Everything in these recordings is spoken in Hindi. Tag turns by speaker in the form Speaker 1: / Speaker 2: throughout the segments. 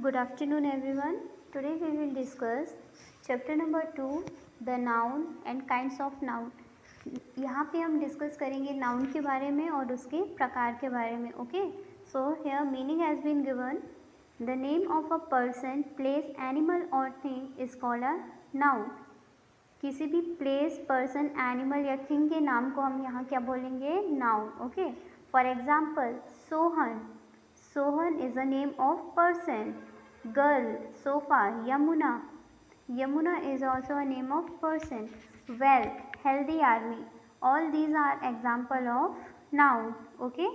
Speaker 1: Good afternoon everyone. Today we will discuss chapter number 2 the noun and kinds of noun. यहाँ पे हम डिस्कस करेंगे नाउन के बारे में और उसके प्रकार के बारे में. Okay, so here meaning has been given. The name of a person, place, animal और thing is called a noun. किसी भी प्लेस, पर्सन, एनिमल या थिंग के नाम को हम यहाँ क्या बोलेंगे? Noun. Okay, for example Sohan. Sohan is a name of person. Girl, sofa. Yamuna. Yamuna is also a name of person. Wealth, healthy army. All these are example of noun. Okay.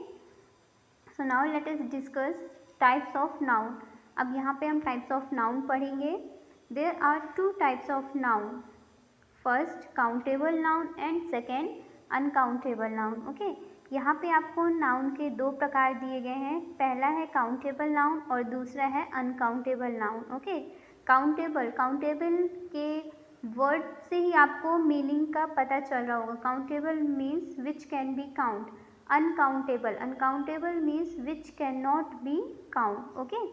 Speaker 1: So now let us discuss types of noun. अब यहाँ पे हम types of noun पढ़ेंगे. There are two types of noun. First countable noun and second uncountable noun. Okay. यहाँ पे आपको नाउन के दो प्रकार दिए गए हैं. पहला है काउंटेबल नाउन और दूसरा है अनकाउंटेबल नाउन. ओके, काउंटेबल के वर्ड से ही आपको मीनिंग का पता चल रहा होगा. Countable means which can be count. Uncountable means which can not be count. Okay,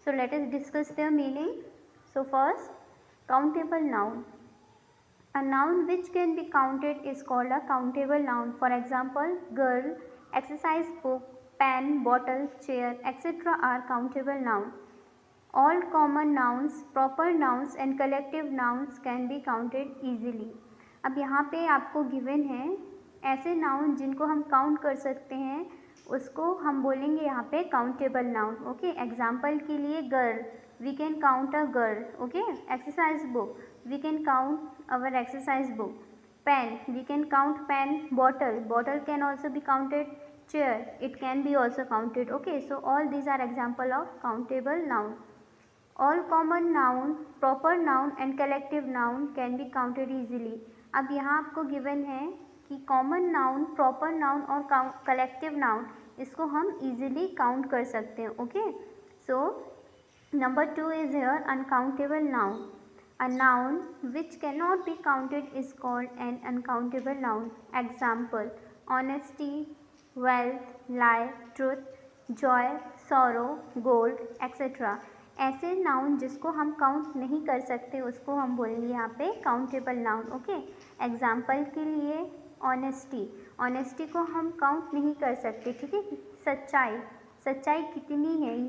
Speaker 1: so let us discuss their meaning. So first, countable noun. A noun which can be counted is called a countable noun. For example, girl, exercise book, pen, bottle, chair, etc. are countable nouns. All common nouns, proper nouns and collective nouns can be counted easily. अब यहाँ पे आपको गिवन है ऐसे नाउन जिनको हम काउंट कर सकते हैं, उसको हम बोलेंगे यहाँ पे काउंटेबल नाउन. ओके, एग्जाम्पल के लिए girl, we can count a girl. Okay, exercise book, we can count our exercise book. Pen, we can count pen. Bottle can also be counted. Chair, it can be also counted. Okay, so all these are example of countable noun. All common noun, proper noun and collective noun can be counted easily. अब यहाँ आपको given है कि common noun, proper noun और collective noun इसको हम easily count कर सकते हैं. Okay, so number 2 is here uncountable noun. A noun which cannot be counted is called an uncountable noun. Example, honesty, wealth, lie, truth, joy, sorrow, gold, etc. ऐसे नाउन जिसको हम काउंट नहीं कर सकते उसको हम बोलेंगे यहाँ पे काउंटेबल नाउन. ओके, एग्जाम्पल के लिए ऑनेस्टी को हम काउंट नहीं कर सकते. ठीक है, सच्चाई कितनी है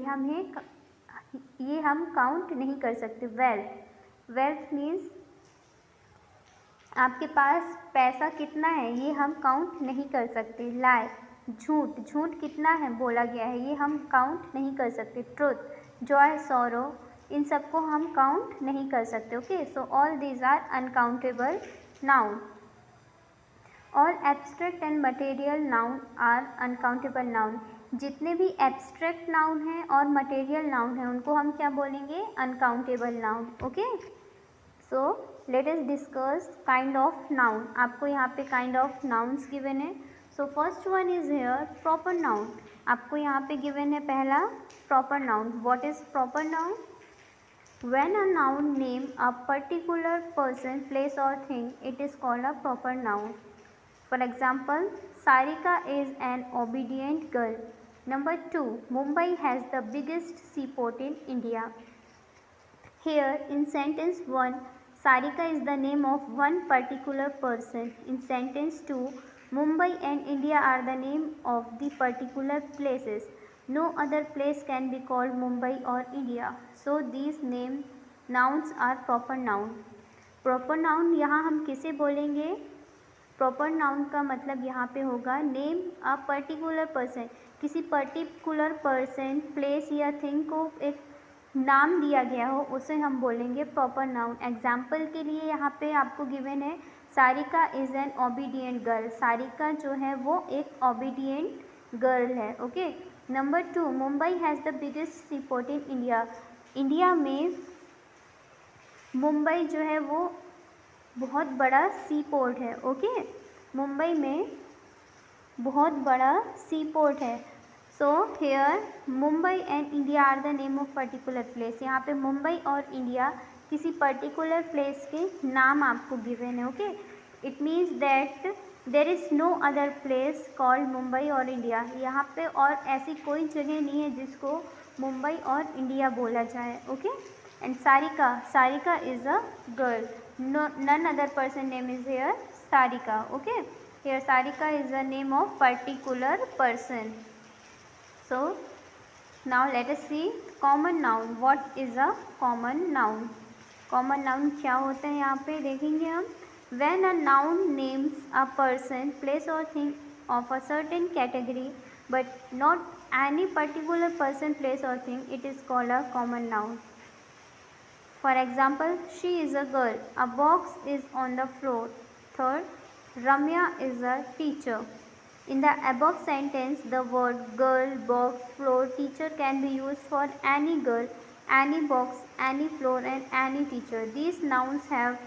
Speaker 1: ये हम काउंट नहीं कर सकते. वेल्थ मीन्स आपके पास पैसा कितना है ये हम काउंट नहीं कर सकते. लाई, झूठ कितना है बोला गया है ये हम काउंट नहीं कर सकते. ट्रुथ, जॉय, सॉरो, इन सबको हम काउंट नहीं कर सकते. Okay, so all these are uncountable noun. All abstract and material noun are uncountable noun. जितने भी एब्स्ट्रैक्ट नाउन हैं और मटेरियल नाउन हैं उनको हम क्या बोलेंगे? Uncountable noun. Okay, so let us discuss kind of noun. आपको यहाँ पे काइंड ऑफ नाउन्स गिवन है. So first one is here proper noun. आपको यहाँ पे गिवन है पहला proper noun. What is proper noun? When a noun name a particular person, place or thing, it is called a proper noun. For example, Sarika is an obedient girl. Number 2, Mumbai has the biggest seaport in India. Here in sentence 1, Sarika is the name of one particular person. In sentence 2, Mumbai and India are the name of the particular places. No other place can be called Mumbai or India. So these nouns are proper noun. Proper noun यहाँ हम किसे बोलेंगे? प्रॉपर नाउन का मतलब यहाँ पे होगा नेम अ पर्टिकुलर पर्सन. किसी पर्टिकुलर पर्सन, प्लेस या थिंग को एक नाम दिया गया हो उसे हम बोलेंगे प्रॉपर नाउन. एग्जाम्पल के लिए यहाँ पे आपको गिवन है Sarika is an obedient girl. Sarika जो है वो एक ओबीडियंट गर्ल है. Okay, number 2, Mumbai has the biggest seaport in India. India में मुंबई जो है वो बहुत बड़ा सी पोर्ट है. ओके, मुंबई में बहुत बड़ा सी पोर्ट है. So here Mumbai and India are the name of particular place. यहाँ पे मुंबई और इंडिया किसी पर्टिकुलर प्लेस के नाम आपको गिवन है. Okay, it means that there is no other place called Mumbai और इंडिया. यहाँ पे और ऐसी कोई जगह नहीं है जिसको मुंबई और इंडिया बोला जाए. Okay. And Sarika is a girl. None other person name is here Sarika. Okay. Here Sarika is the name of particular person. So now let us see common noun. What is a common noun? Common noun क्या होता है यहाँ पे देखेंगे हम. When a noun names a person, place or thing of a certain category but not any particular person, place or thing, it is called a common noun. For example, she is a girl. A box is on the floor. Third, Ramya is a teacher. In the above sentence, the word girl, box, floor, teacher can be used for any girl, any box, any floor and any teacher. These nouns have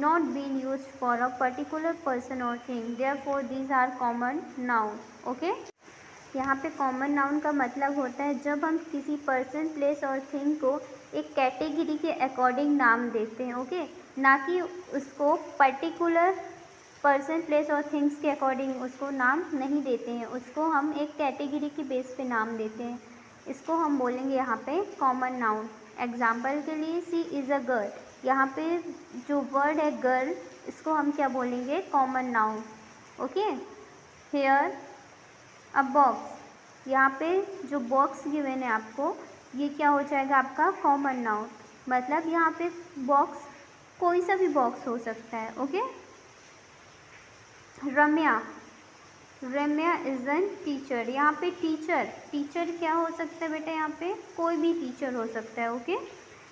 Speaker 1: not been used for a particular person or thing. Therefore, these are common nouns. Okay? यहाँ पे कॉमन नाउन का मतलब होता है जब हम किसी पर्सन, प्लेस और थिंग को एक कैटेगरी के अकॉर्डिंग नाम देते हैं. ओके. ना कि उसको पर्टिकुलर पर्सन, प्लेस और थिंग्स के अकॉर्डिंग उसको नाम नहीं देते हैं. उसको हम एक कैटेगरी के बेस पे नाम देते हैं. इसको हम बोलेंगे यहाँ पे कॉमन नाउन. एग्जाम्पल के लिए सी इज़ अ गर्ल. यहाँ पे जो वर्ड है गर्ल, इसको हम क्या बोलेंगे? Common noun. Okay. Here a box. यहाँ पे जो बॉक्स गिवन है आपको, ये क्या हो जाएगा आपका? Common noun. मतलब यहाँ पे बॉक्स कोई सा भी बॉक्स हो सकता है. Okay. Ramya is an teacher. यहाँ पे टीचर क्या हो सकता है बेटा? यहाँ पे कोई भी टीचर हो सकता है. Okay.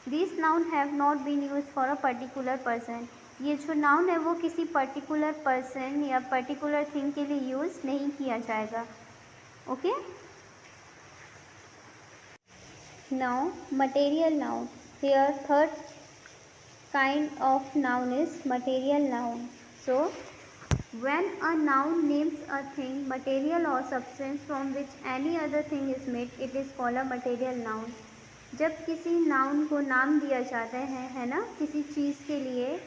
Speaker 1: This noun have not been use for a particular person. ये जो नाउन है वो किसी पर्टिकुलर पर्सन या पर्टिकुलर थिंग के लिए यूज़ नहीं किया जाएगा. Okay. Now material noun. Here third kind of noun is material noun. So when a noun names a thing, material or substance from which any other thing is made, it is called a material noun. जब किसी नाउन को नाम दिया जाता है ना, किसी चीज़ के लिए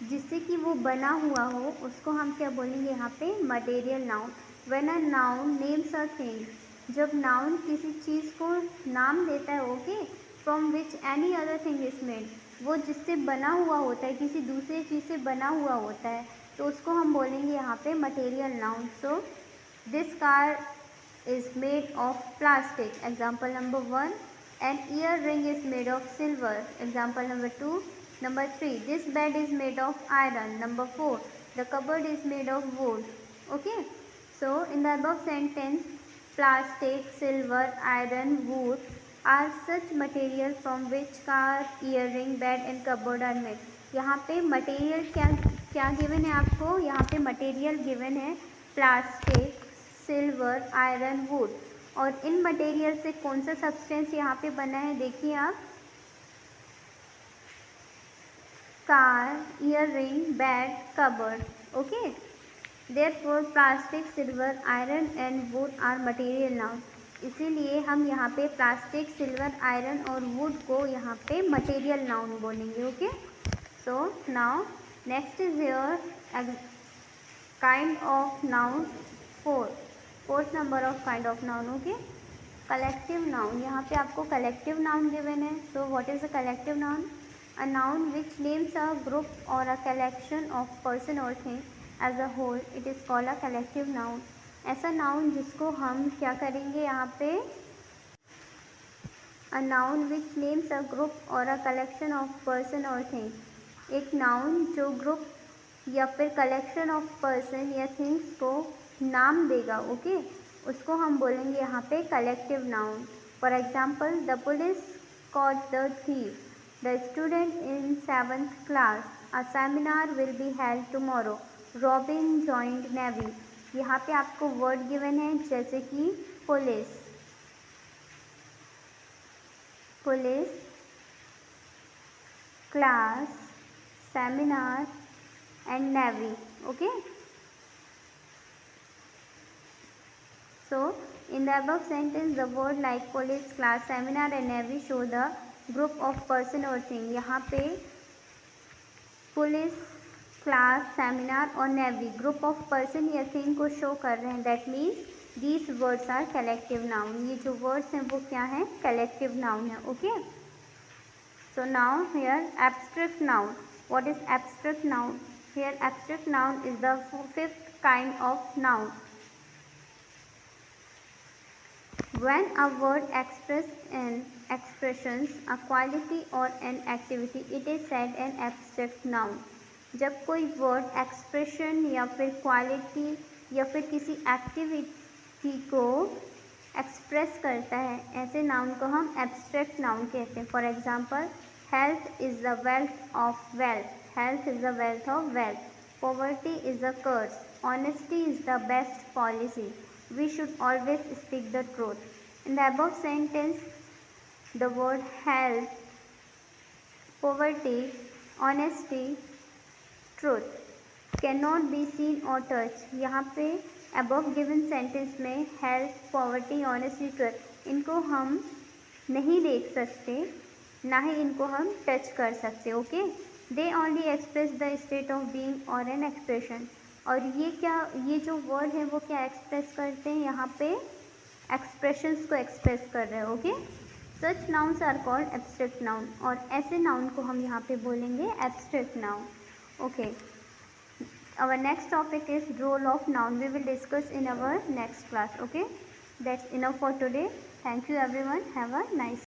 Speaker 1: जिससे कि वो बना हुआ हो, उसको हम क्या बोलेंगे यहाँ पे? Material noun. When a noun names a thing, जब नाउन किसी चीज़ को नाम देता है, okay, from which any other thing is made, वो जिससे बना हुआ होता है, किसी दूसरे चीज़ से बना हुआ होता है, तो उसको हम बोलेंगे यहाँ पे material noun. So this car is made of plastic. Example number 1. An earring is made of silver. Example number 2. Number 3. This bed is made of iron. Number 4. The cupboard is made of wood. Okay. So in the above sentence, plastic, silver, iron, wood are such material from which car, earring, bed and cupboard are made. यहाँ पे मटेरियल क्या गिवन है आपको? यहाँ पे मटेरियल गिवन है प्लास्टिक, सिल्वर, आयरन, वुड. और इन मटेरियल से कौन सा सब्सटेंस यहाँ पे बना है? देखिए आप. car, earring, bed, cupboard. Okay. Therefore, plastic, silver, iron and wood are material nouns. इसीलिए हम यहाँ पे प्लास्टिक, सिल्वर, आयरन और वुड को यहाँ पे मटेरियल नाउन बोलेंगे. Okay. So now next is your kind of noun. Fourth number of kind of noun. Okay. Collective noun. यहाँ पे आपको कलेक्टिव नाउन गिवन है. So what is a collective noun? A noun which names a group or a collection of person or thing as a whole, it is called a collective noun. ऐसा नाउन जिसको हम क्या करेंगे यहाँ पे? A noun which names a group or a collection of person or thing. एक नाउन जो ग्रुप या फिर कलेक्शन ऑफ पर्सन या थिंग्स को नाम देगा. ओके. उसको हम बोलेंगे यहाँ पे collective noun. For example, the police caught the thief. The student in 7th class. A seminar will be held tomorrow. Robin joined Navy. यहाँ पे आपको वर्ड गिवन है जैसे कि police, class, seminar and navy. Okay. So in the above sentence, the word like police, class, seminar and navy show the group of person or thing. यहाँ पे पुलिस, क्लास, सेमिनार और नेवी ग्रुप ऑफ पर्सन या थिंग को शो कर रहे हैं. That means these words are collective noun. ये जो वर्ड्स हैं वो क्या हैं, कलेक्टिव नाउन है। Okay, so now here abstract noun. What is abstract noun? Here abstract noun is the fifth kind of noun. When a word expressions a quality or an activity, it is said an abstract noun. जब कोई वर्ड एक्सप्रेशन या फिर क्वालिटी या फिर किसी एक्टिविटी को एक्सप्रेस करता है, ऐसे नाउन को हम एब्स्ट्रैक्ट नाउन कहते हैं। For example, health is the wealth of wealth, health is the wealth of wealth. Poverty is the curse, honesty is the best policy, we should always speak the truth. In the above sentence, the word health, poverty, honesty, truth cannot be seen or touched. यहाँ पे above given sentence में health, poverty, honesty, truth इनको हम नहीं देख सकते, ना ही इनको हम टच कर सकते। Okay, they only express the state of being और एन एक्सप्रेशन। और ये क्या, ये जो वर्ड है वो क्या एक्सप्रेस करते हैं, यहाँ पे एक्सप्रेशंस को एक्सप्रेस कर रहे हैं। Okay, such nouns are called abstract noun, और ऐसे नाउन को हम यहाँ पे बोलेंगे abstract noun. Okay, our next topic is role of noun. We will discuss in our next class. Okay, that's enough for today. Thank you everyone. Have a nice